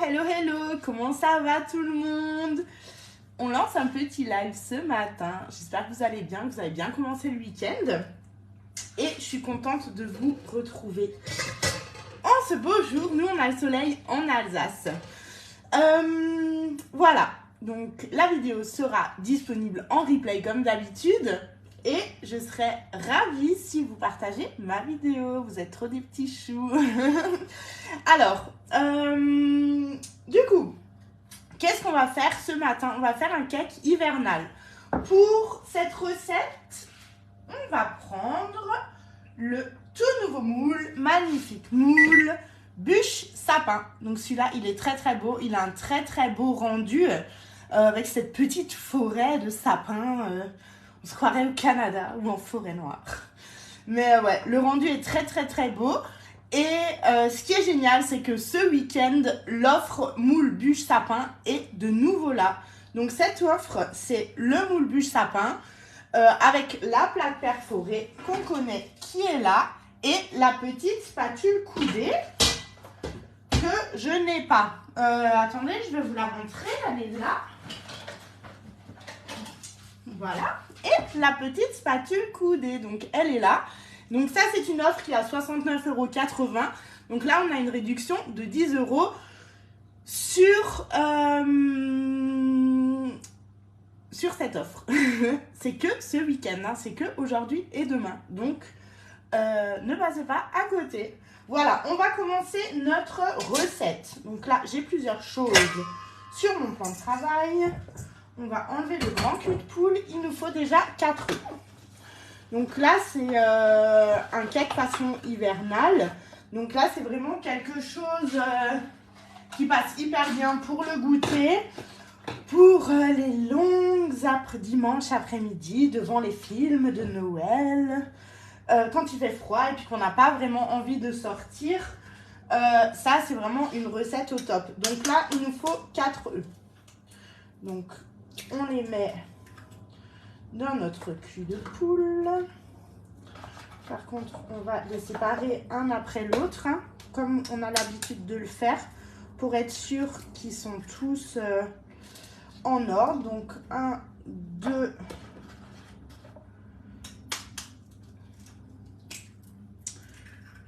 hello, hello, comment ça va tout le monde? On lance un petit live ce matin, j'espère que vous allez bien, que vous avez bien commencé le week-end. Et je suis contente de vous retrouver en ce beau jour. Nous, on a le soleil en Alsace. Voilà, donc la vidéo sera disponible en replay comme d'habitude. Et je serai ravie si vous partagez ma vidéo. Vous êtes trop des petits choux. Alors, du coup, qu'est-ce qu'on va faire ce matin? On va faire un cake hivernal. Pour cette recette, on va prendre le tout nouveau moule, magnifique moule, bûche sapin. Donc celui-là, il est très très beau. Il a un très très beau rendu avec cette petite forêt de sapins. On se croirait au Canada ou en forêt noire. Mais ouais, le rendu est très très très beau. Et ce qui est génial, c'est que ce week-end, l'offre moule bûche sapin est de nouveau là. Donc cette offre, c'est le moule bûche sapin avec la plaque perforée qu'on connaît qui est là et la petite spatule coudée que je n'ai pas. Attendez, je vais vous la montrer, elle est là. Voilà. Et la petite spatule coudée, donc elle est là. Donc ça, c'est une offre qui est à 69,80 €. Donc là, on a une réduction de 10 € sur cette offre. C'est que ce week-end, hein, c'est que aujourd'hui et demain. Donc, ne passez pas à côté. Voilà, on va commencer notre recette. Donc là, j'ai plusieurs choses sur mon plan de travail. On va enlever le grand cul de poule. Il nous faut déjà 4 œufs. Donc là, c'est un cake façon hivernale. Donc là, c'est vraiment quelque chose qui passe hyper bien pour le goûter. Pour les longues dimanches après-midi devant les films de Noël. Quand il fait froid et puis qu'on n'a pas vraiment envie de sortir. Ça, c'est vraiment une recette au top. Donc là, il nous faut 4 œufs. Donc, on les met dans notre cul de poule. Par contre, on va les séparer un après l'autre, hein, comme on a l'habitude de le faire, pour être sûr qu'ils sont tous en ordre. Donc, 1, 2,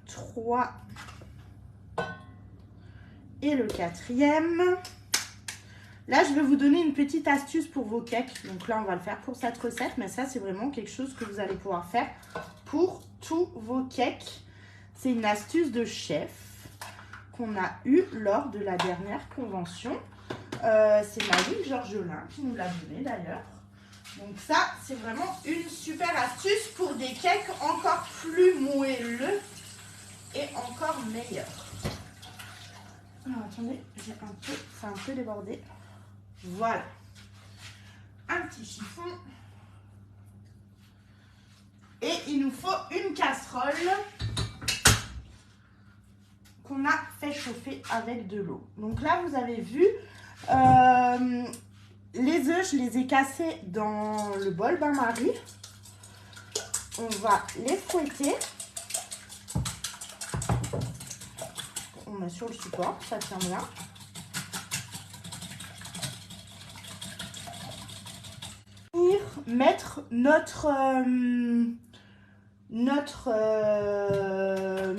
3 et le 4e. Là, je vais vous donner une petite astuce pour vos cakes. Donc là, on va le faire pour cette recette. Mais ça, c'est vraiment quelque chose que vous allez pouvoir faire pour tous vos cakes. C'est une astuce de chef qu'on a eue lors de la dernière convention. C'est Marie Georgelin qui nous l'a donné d'ailleurs. Donc ça, c'est vraiment une super astuce pour des cakes encore plus moelleux et encore meilleurs. Alors, attendez, c'est un peu débordé. Voilà, un petit chiffon et il nous faut une casserole qu'on a fait chauffer avec de l'eau. Donc là, vous avez vu, les œufs, je les ai cassés dans le bol bain-marie. On va les fouetter. On met sur le support, ça tient bien. Mettre notre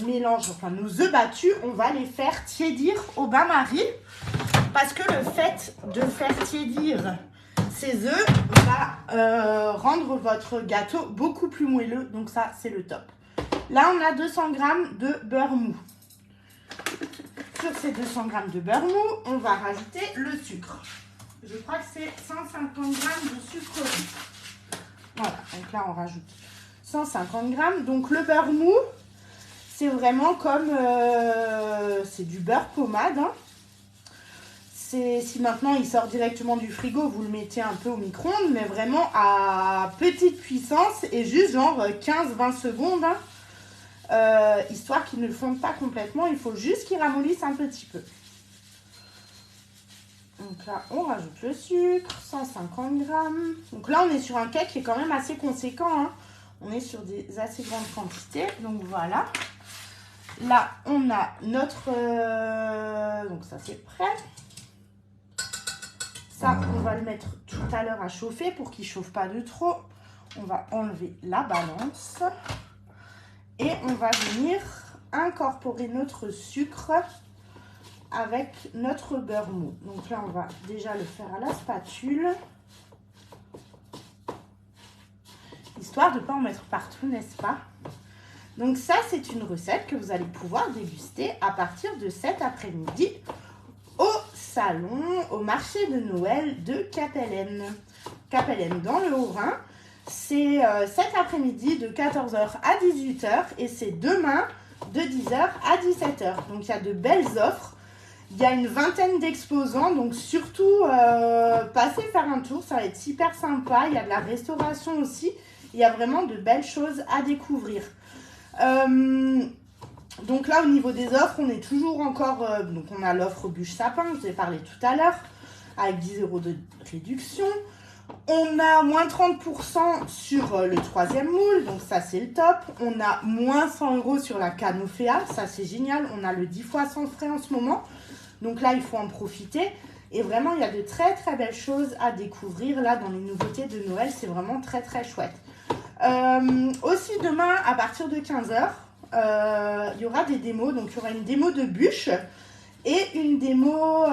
mélange, enfin nos œufs battus, on va les faire tiédir au bain-marie parce que le fait de faire tiédir ces œufs va rendre votre gâteau beaucoup plus moelleux, donc ça c'est le top. Là on a 200 g de beurre mou. Sur ces 200 g de beurre mou, on va rajouter le sucre. Je crois que c'est 150 g de sucrerie. Voilà, donc là on rajoute 150 g. Donc le beurre mou, c'est vraiment comme, c'est du beurre pommade. Hein. Si maintenant il sort directement du frigo, vous le mettez un peu au micro-ondes, mais vraiment à petite puissance et juste genre 15-20 secondes. Hein, histoire qu'il ne fonde pas complètement, il faut juste qu'il ramollisse un petit peu. Donc là, on rajoute le sucre, 150 g. Donc là, on est sur un cake qui est quand même assez conséquent. Hein. On est sur des assez grandes quantités. Donc voilà. Là, on a notre... donc ça c'est prêt. Ça, on va le mettre tout à l'heure à chauffer pour qu'il ne chauffe pas de trop. On va enlever la balance. Et on va venir incorporer notre sucre avec notre beurre mou. Donc là, on va déjà le faire à la spatule. Histoire de ne pas en mettre partout, n'est-ce pas? Donc ça, c'est une recette que vous allez pouvoir déguster à partir de cet après-midi au salon, au marché de Noël de Capellen. Capellen dans le Haut-Rhin. C'est cet après-midi de 14h à 18h et c'est demain de 10h à 17h. Donc il y a de belles offres. Il y a une vingtaine d'exposants, donc surtout passez faire un tour, ça va être super sympa. Il y a de la restauration aussi. Il y a vraiment de belles choses à découvrir. Donc là, au niveau des offres, on est toujours encore... donc on a l'offre bûche sapin, je vous ai parlé tout à l'heure, avec 10 € de réduction. On a moins 30% sur le 3e moule, donc ça c'est le top. On a moins 100 € sur la Canofea, ça c'est génial. On a le 10 fois sans frais en ce moment, donc là il faut en profiter. Et vraiment, il y a de très très belles choses à découvrir là dans les nouveautés de Noël, c'est vraiment très très chouette. Aussi demain à partir de 15h, il y aura des démos. Donc il y aura une démo de bûche et une démo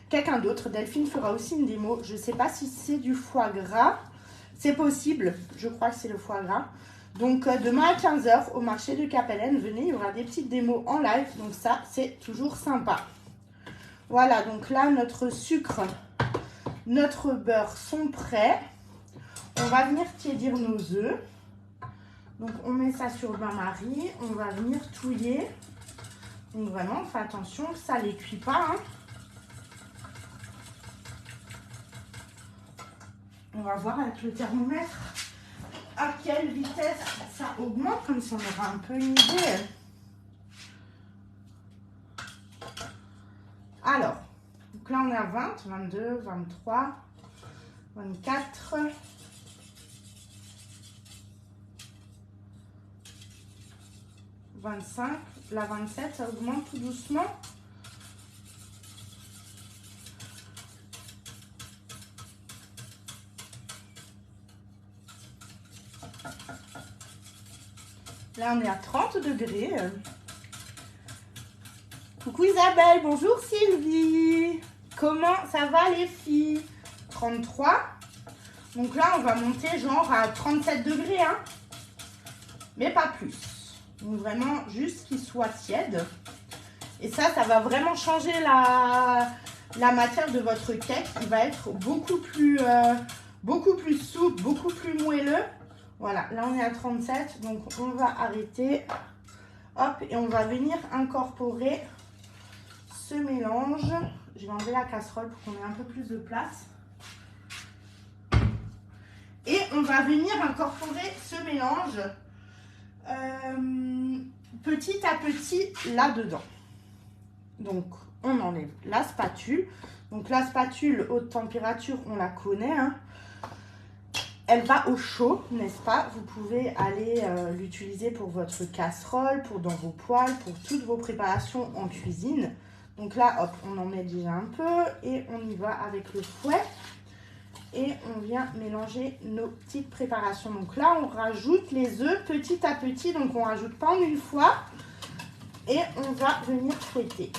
quelqu'un d'autre. Delphine fera aussi une démo. Je ne sais pas si c'est du foie gras. C'est possible, je crois que c'est le foie gras. Donc demain à 15h au marché de Capellen, venez, il y aura des petites démos en live. Donc ça, c'est toujours sympa. Voilà, donc là notre sucre, notre beurre sont prêts. On va venir tiédir nos œufs. Donc on met ça sur le bain-marie. On va venir touiller. Donc vraiment, on fait attention que ça ne les cuit pas. Hein. On va voir avec le thermomètre à quelle vitesse ça augmente. Comme ça on aura un peu une idée. Alors, donc là on est à 20, 22, 23, 24... 25, la 27, ça augmente tout doucement. Là, on est à 30 degrés. Coucou Isabelle, bonjour Sylvie. Comment ça va les filles? 33. Donc là, on va monter genre à 37 degrés, hein. Mais pas plus. Donc vraiment juste qu'il soit tiède. Et ça va vraiment changer la matière de votre cake. Il va être beaucoup plus souple, beaucoup plus moelleux. Voilà, là on est à 37. Donc on va arrêter. Hop, et on va venir incorporer ce mélange. Je vais enlever la casserole pour qu'on ait un peu plus de place. Et on va venir incorporer ce mélange petit à petit là-dedans. Donc, on enlève la spatule. Donc, la spatule haute température, on la connaît. Hein. Elle va au chaud, n'est-ce pas? Vous pouvez aller l'utiliser pour votre casserole, pour dans vos poêles, pour toutes vos préparations en cuisine. Donc là, hop, on en met déjà un peu et on y va avec le fouet. Et on vient mélanger nos petites préparations. Donc là, on rajoute les œufs petit à petit. Donc, on ne rajoute pas en une fois. Et on va venir fouetter.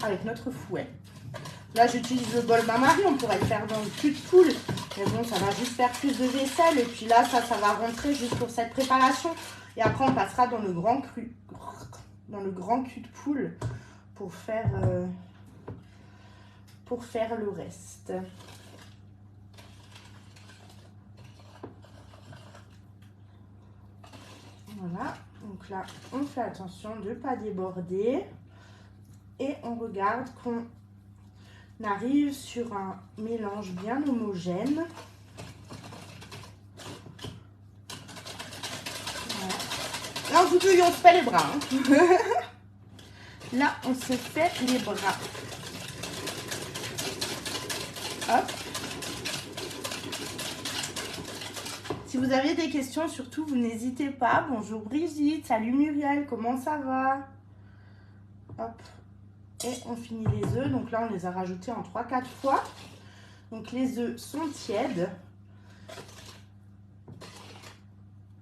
Avec notre fouet. Là, j'utilise le bol bain-marie. On pourrait le faire dans le cul de poule. Mais bon, ça va juste faire plus de vaisselle. Et puis là, ça va rentrer juste pour cette préparation. Et après, on passera dans le grand cul de poule pour faire le reste. Voilà, donc là, on fait attention de ne pas déborder. Et on regarde qu'on arrive sur un mélange bien homogène. Voilà. Là, on se fait les bras. Hein. Là, on se fait les bras. Hop. Si Si vous avez des questions, surtout, vous n'hésitez pas. Bonjour Brigitte, salut Muriel, comment ça va? Hop. Et on finit les œufs. Donc là, on les a rajoutés en 3-4 fois. Donc les œufs sont tièdes.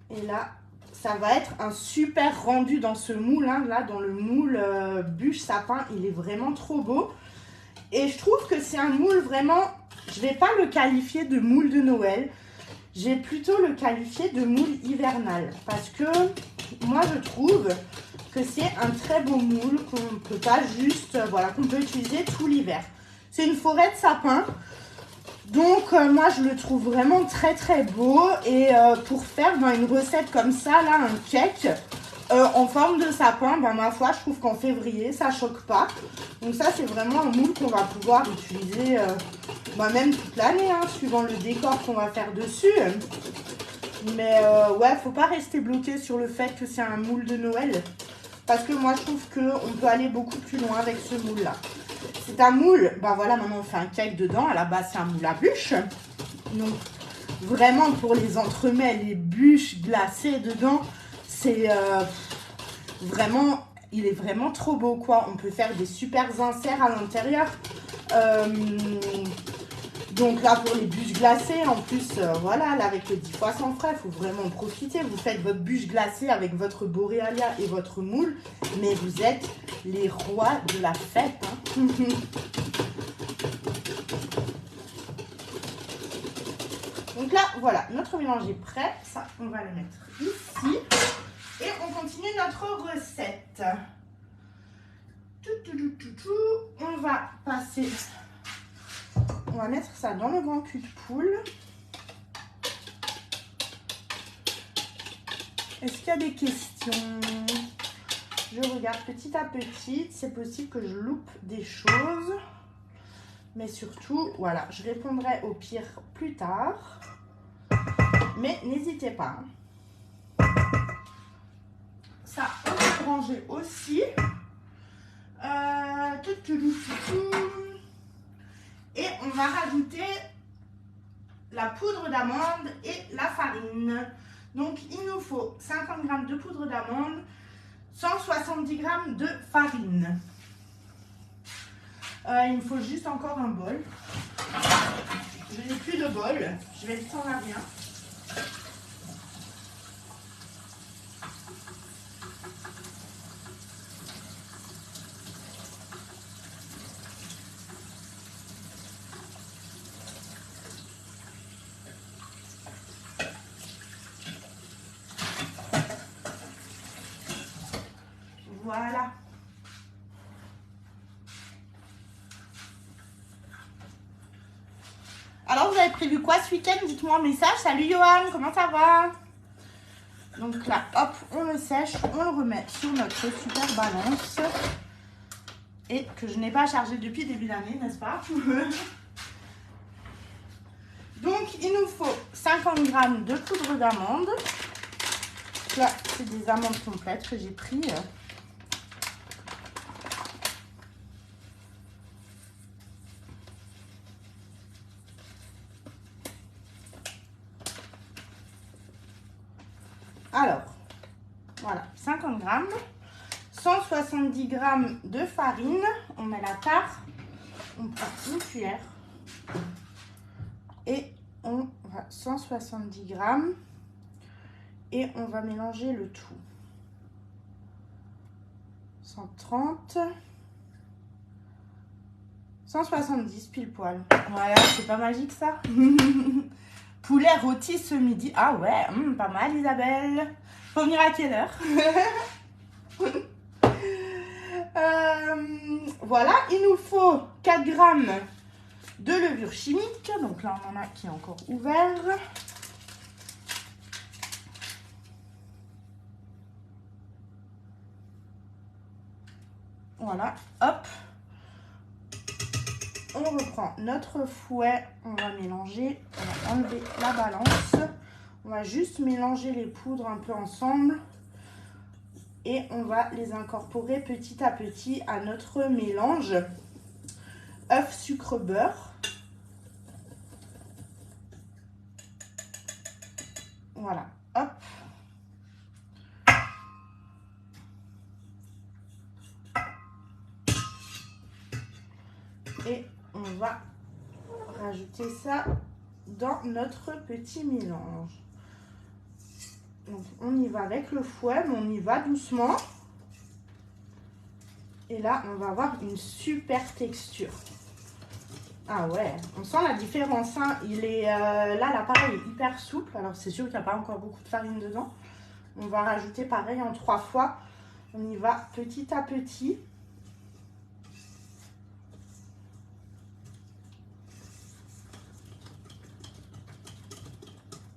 Et là, ça va être un super rendu dans ce moule. Hein, là, dans le moule bûche sapin, il est vraiment trop beau. Et je trouve que c'est un moule vraiment... Je ne vais pas le qualifier de moule de Noël. Je vais plutôt le qualifier de moule hivernal. Parce que moi, je trouve que c'est un très beau moule qu'on ne peut pas juste... voilà, qu'on peut utiliser tout l'hiver. C'est une forêt de sapin. Donc, moi, je le trouve vraiment très, très beau. Et pour faire dans une recette comme ça, là, un cake en forme de sapin, ben, ma foi, je trouve qu'en février, ça choque pas. Donc, ça, c'est vraiment un moule qu'on va pouvoir utiliser même toute l'année, hein, suivant le décor qu'on va faire dessus. Mais, ouais, faut pas rester bloqué sur le fait que c'est un moule de Noël. Parce que moi, je trouve qu'on peut aller beaucoup plus loin avec ce moule-là. C'est un moule, ben voilà, maintenant on fait un cake dedans. À la base, c'est un moule à bûche. Donc, vraiment pour les entremets, les bûches glacées dedans, c'est vraiment, il est vraiment trop beau, quoi. On peut faire des super inserts à l'intérieur. Donc là, pour les bûches glacées, en plus, voilà, là, avec le 10 fois sans frais, il faut vraiment en profiter. Vous faites votre bûche glacée avec votre Borealia et votre moule, mais vous êtes les rois de la fête. Hein. Donc là, voilà, notre mélange est prêt. Ça, on va le mettre ici. Et on continue notre recette. On va passer... On va mettre ça dans le grand cul de poule. Est-ce qu'il y a des questions? Je regarde petit à petit. C'est possible que je loupe des choses. Mais surtout, voilà, je répondrai au pire plus tard. Mais n'hésitez pas. Ça, on va ranger aussi. Et on va rajouter la poudre d'amande et la farine. Donc, il nous faut 50 g de poudre d'amande, 170 g de farine. Il me faut juste encore un bol. Je n'ai plus de bol. Je vais le prendre à rien. Voilà. Alors, vous avez prévu quoi ce week-end? Dites-moi en message. Salut Johan, comment ça va? Donc là, hop, on le sèche, on le remet sur notre super balance. Et que je n'ai pas chargé depuis le début d'année, n'est-ce pas? Donc, il nous faut 50 g de poudre d'amande. Là, c'est des amandes complètes que j'ai pris. Alors, voilà, 50 g, 170 g de farine, on met la tare, on prend une cuillère et on va 170 g et on va mélanger le tout. 130, 170 pile poil. Voilà, c'est pas magique ça. Poulet rôti ce midi. Ah ouais, pas mal Isabelle. Faut venir à quelle heure? Voilà, il nous faut 4 g de levure chimique. Donc là, on en a qui est encore ouvert. Voilà, hop. On reprend notre fouet, on va mélanger, on va enlever la balance. On va juste mélanger les poudres un peu ensemble. Et on va les incorporer petit à petit à notre mélange. Œuf, sucre, beurre. Voilà, hop. Et on va rajouter ça dans notre petit mélange. Donc on y va avec le fouet, mais on y va doucement. Et là, on va avoir une super texture. Ah ouais, on sent la différence. Hein. Il est, là, l'appareil est hyper souple. Alors, c'est sûr qu'il n'y a pas encore beaucoup de farine dedans. On va rajouter pareil en 3 fois. On y va petit à petit.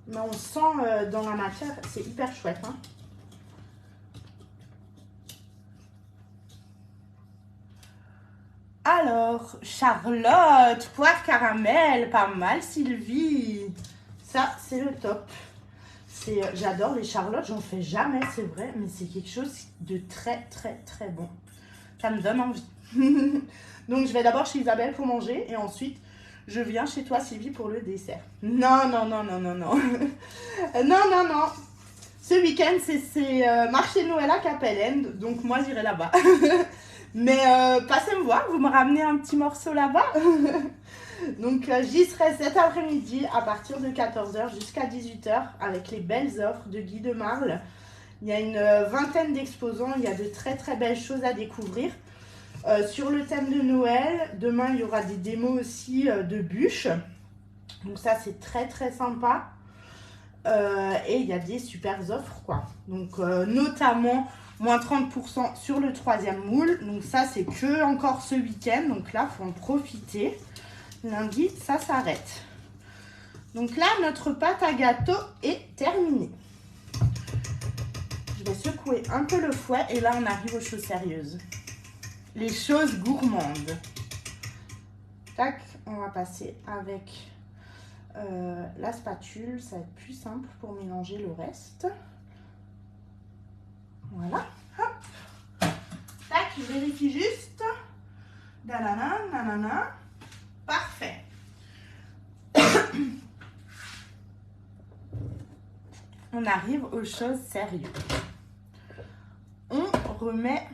Mais on sent dans la matière, c'est hyper chouette. Hein. Alors, Charlotte, poire caramel, pas mal Sylvie. Ça, c'est le top. J'adore les Charlottes, j'en fais jamais, c'est vrai, mais c'est quelque chose de très, très, très bon. Ça me donne envie. Donc, je vais d'abord chez Isabelle pour manger et ensuite, je viens chez toi, Sylvie, pour le dessert. Non, non, non, non, non, non. Non, non, non. Ce week-end, c'est marché de Noël à Capellen, donc moi, j'irai là-bas. Mais passez me voir, vous me ramenez un petit morceau là-bas. Donc j'y serai cet après-midi à partir de 14 h jusqu'à 18 h avec les belles offres de Guy de Marle. Il y a une vingtaine d'exposants, il y a de très très belles choses à découvrir. Sur le thème de Noël, demain il y aura des démos aussi de bûches. Donc ça c'est très très sympa. Et il y a des super offres quoi. Donc notamment moins 30% sur le 3e moule. Donc ça c'est que encore ce week-end. Donc là il faut en profiter. Lundi ça s'arrête. Donc là notre pâte à gâteau est terminée. Je vais secouer un peu le fouet et là on arrive aux choses sérieuses. Les choses gourmandes. Tac, on va passer avec la spatule, ça va être plus simple pour mélanger le reste. Voilà, hop. Tac, je vérifie juste. Nanana, nanana. Parfait. On arrive aux choses sérieuses. On remet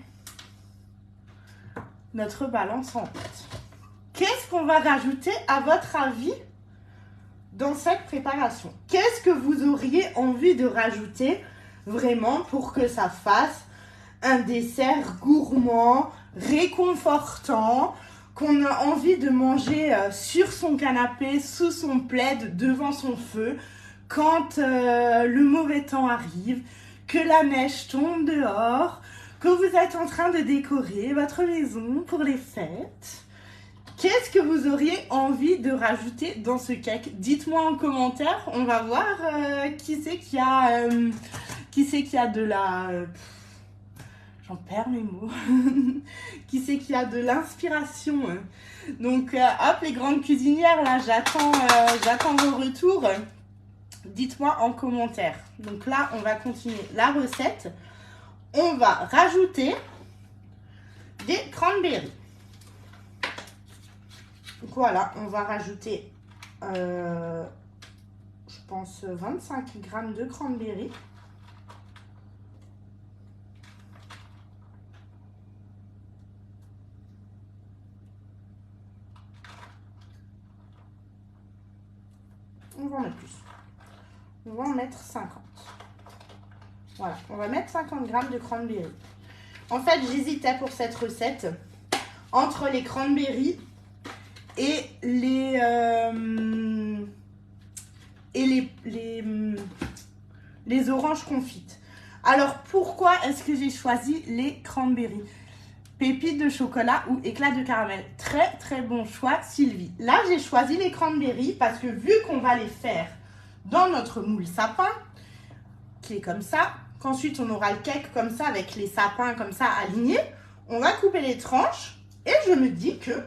notre balance en route. Qu'est-ce qu'on va rajouter à votre avis dans cette préparation? Qu'est-ce que vous auriez envie de rajouter vraiment pour que ça fasse un dessert gourmand, réconfortant, qu'on a envie de manger sur son canapé, sous son plaid, devant son feu, quand le mauvais temps arrive, que la neige tombe dehors, que vous êtes en train de décorer votre maison pour les fêtes? Qu'est-ce que vous auriez envie de rajouter dans ce cake? Dites-moi en commentaire, on va voir qui c'est qui a de la... j'en perds mes mots. Qui c'est qui a de l'inspiration? Donc, hop, les grandes cuisinières, là, j'attends vos retours. Dites-moi en commentaire. Donc là, on va continuer la recette. On va rajouter des cranberries. Donc voilà, on va rajouter, je pense, 25 g de cranberries. On va en mettre plus. On va en mettre 50. Voilà, on va mettre 50 g de cranberries. En fait, j'hésitais pour cette recette entre les cranberries et les oranges confites. Alors, pourquoi est-ce que j'ai choisi les cranberries? Pépites de chocolat ou éclat de caramel. Très, très bon choix, Sylvie. Là, j'ai choisi les cranberries parce que vu qu'on va les faire dans notre moule sapin, qui est comme ça, qu'ensuite on aura le cake comme ça, avec les sapins comme ça alignés, on va couper les tranches et je me dis que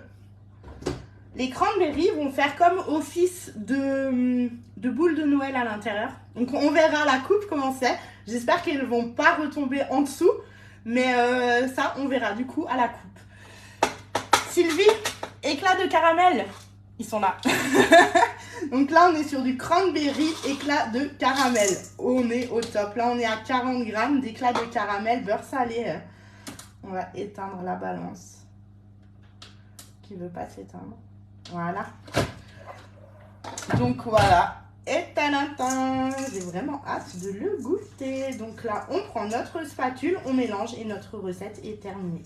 les cranberries vont faire comme office de boule de Noël à l'intérieur. Donc on verra la coupe comment c'est. J'espère qu'elles ne vont pas retomber en dessous. Mais ça, on verra du coup à la coupe. Sylvie, éclat de caramel. Ils sont là. Donc là, on est sur du cranberry éclat de caramel. On est au top. Là, on est à 40 grammes d'éclat de caramel, beurre salé. On va éteindre la balance qui ne veut pas s'éteindre. Voilà. Donc voilà. Et tadam, j'ai vraiment hâte de le goûter. Donc là, on prend notre spatule, on mélange et notre recette est terminée.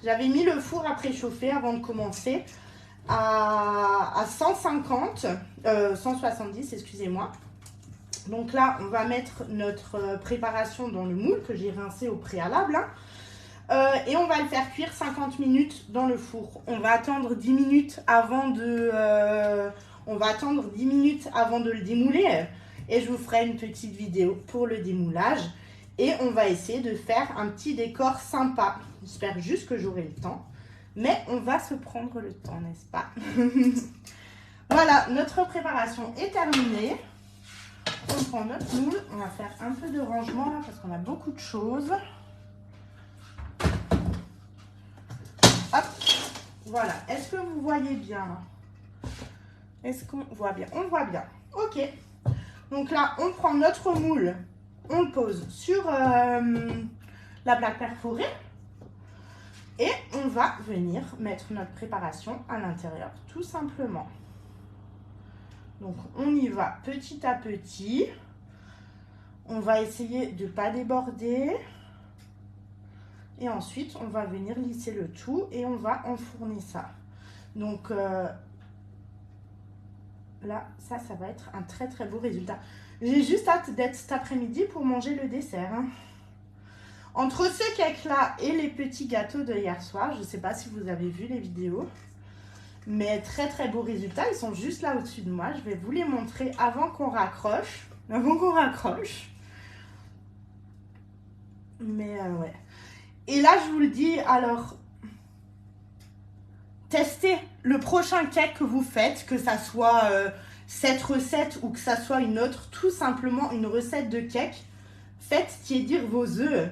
J'avais mis le four à préchauffer avant de commencer à 170, excusez-moi. Donc là, on va mettre notre préparation dans le moule que j'ai rincé au préalable. Et on va le faire cuire 50 minutes dans le four. On va attendre 10 minutes avant de... le démouler et je vous ferai une petite vidéo pour le démoulage et on va essayer de faire un petit décor sympa. J'espère juste que j'aurai le temps, mais on va se prendre le temps, n'est-ce pas? Voilà, notre préparation est terminée. On prend notre moule, on va faire un peu de rangement là parce qu'on a beaucoup de choses. Hop, voilà. Est-ce que vous voyez bien là? Est-ce qu'on voit bien? On voit bien. Ok. Donc là, on prend notre moule, on le pose sur la plaque perforée et on va venir mettre notre préparation à l'intérieur, tout simplement. Donc, on y va petit à petit. On va essayer de ne pas déborder. Et ensuite, on va venir lisser le tout et on va enfourner ça. Donc, là, ça va être un très très beau résultat. J'ai juste hâte d'être cet après-midi pour manger le dessert. Hein. Entre ce cake-là et les petits gâteaux de hier soir, je ne sais pas si vous avez vu les vidéos, mais très très beaux résultats. Ils sont juste là au-dessus de moi. Je vais vous les montrer avant qu'on raccroche. Mais ouais. Et là, je vous le dis, alors... Testez le prochain cake que vous faites, que ça soit cette recette ou que ça soit une autre, tout simplement une recette de cake. Faites tiédir vos œufs.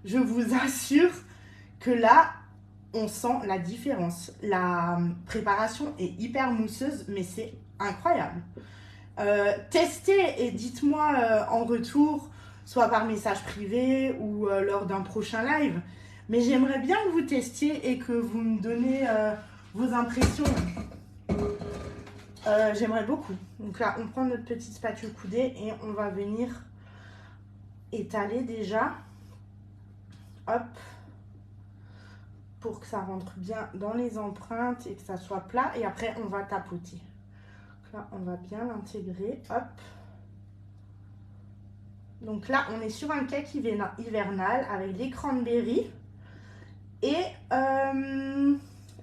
Je vous assure que là, on sent la différence. La préparation est hyper mousseuse, mais c'est incroyable. Testez et dites-moi en retour, soit par message privé ou lors d'un prochain live. Mais j'aimerais bien que vous testiez et que vous me donnez... vos impressions, j'aimerais beaucoup. Donc là, on prend notre petite spatule coudée et on va venir étaler déjà. Hop. Pour que ça rentre bien dans les empreintes et que ça soit plat. Et après, on va tapoter. Donc là, on va bien l'intégrer. Hop. Donc là, on est sur un cake hivernal avec les cranberries et...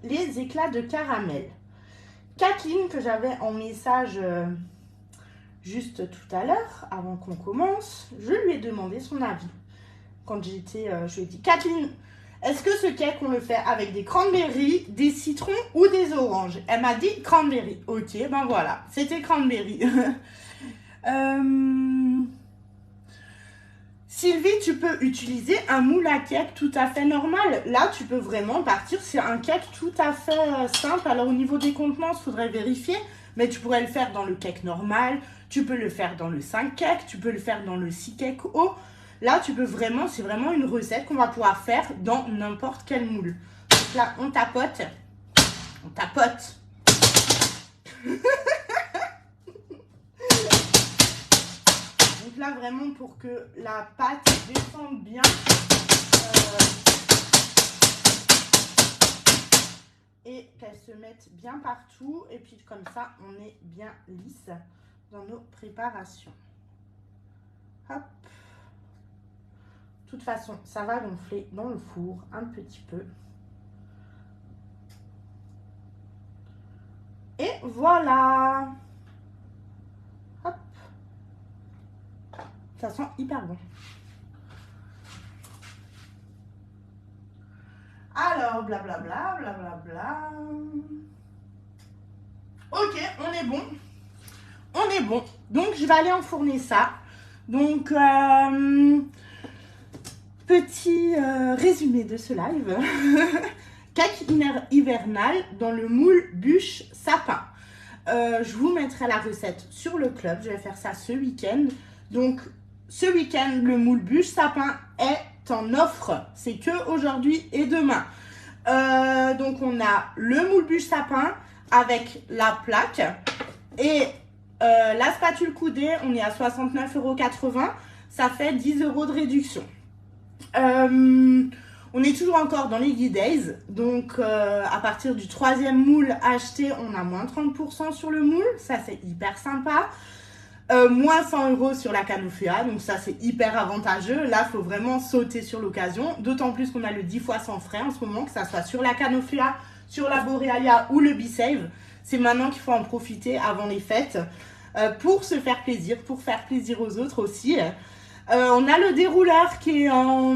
les éclats de caramel. Kathleen, que j'avais en message juste tout à l'heure, avant qu'on commence, je lui ai demandé son avis. Quand je lui ai dit, Kathleen, est-ce que ce cake, on le fait avec des cranberries, des citrons ou des oranges? Elle m'a dit cranberry. Ok, ben voilà, c'était cranberry. Sylvie, tu peux utiliser un moule à cake tout à fait normal. Là, tu peux vraiment partir sur un cake tout à fait simple. Alors, au niveau des contenants, il faudrait vérifier. Mais tu pourrais le faire dans le cake normal. Tu peux le faire dans le 5 cake. Tu peux le faire dans le 6 cake haut. Là, tu peux vraiment, c'est vraiment une recette qu'on va pouvoir faire dans n'importe quel moule. Donc là, on tapote. On tapote. Donc là, vraiment, pour que la pâte descende bien, et qu'elle se mette bien partout. Et puis comme ça, on est bien lisse dans nos préparations. Hop. De toute façon, ça va gonfler dans le four un petit peu. Et voilà. Hop. Ça sent hyper bon. Alors, blablabla, blablabla. Ok, on est bon. On est bon. Donc, je vais aller enfourner ça. Donc, petit résumé de ce live. Cake hivernal dans le moule bûche sapin. Je vous mettrai la recette sur le club. Je vais faire ça ce week-end. Donc, ce week-end, le moule bûche sapin est en offre. C'est que aujourd'hui et demain. Donc, on a le moule bûche sapin avec la plaque et la spatule coudée. On est à 69,80 €. Ça fait 10 € de réduction. On est toujours encore dans les Guidays, donc à partir du 3e moule acheté, on a moins 30% sur le moule, ça c'est hyper sympa. Moins 100 € sur la Canofea, donc ça c'est hyper avantageux. Là, il faut vraiment sauter sur l'occasion, d'autant plus qu'on a le 10 fois sans frais en ce moment, que ça soit sur la Canofea, sur la Borealia ou le B-Save. C'est maintenant qu'il faut en profiter avant les fêtes pour se faire plaisir, pour faire plaisir aux autres aussi. On a le dérouleur qui est en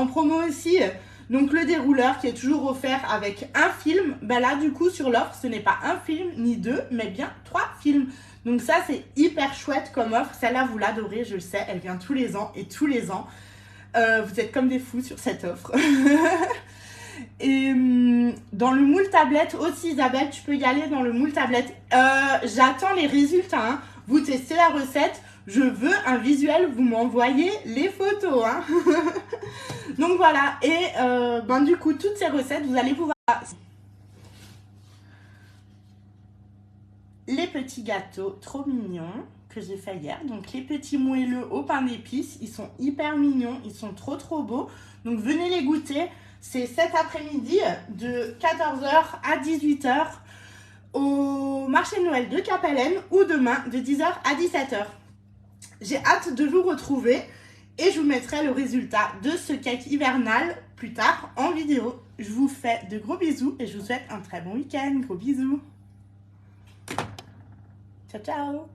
promo aussi. Donc le dérouleur qui est toujours offert avec un film. Ben là du coup sur l'offre ce n'est pas un film ni deux mais bien 3 films. Donc ça c'est hyper chouette comme offre. Celle-là vous l'adorez, je le sais, elle vient tous les ans et tous les ans. Vous êtes comme des fous sur cette offre. Et dans le moule tablette aussi Isabelle, tu peux y aller dans le moule tablette. J'attends les résultats. Hein. Vous testez la recette, je veux un visuel, vous m'envoyez les photos. Hein. Donc voilà, et du coup, toutes ces recettes, vous allez pouvoir... Les petits gâteaux trop mignons que j'ai fait hier. Donc les petits moelleux au pain d'épices, ils sont hyper mignons, ils sont trop beaux. Donc venez les goûter, c'est cet après-midi de 14 h à 18 h. Au marché de Noël de Capellen ou demain de 10 h à 17 h. J'ai hâte de vous retrouver et je vous mettrai le résultat de ce cake hivernal plus tard en vidéo. Je vous fais de gros bisous et je vous souhaite un très bon week-end. Gros bisous. Ciao, ciao.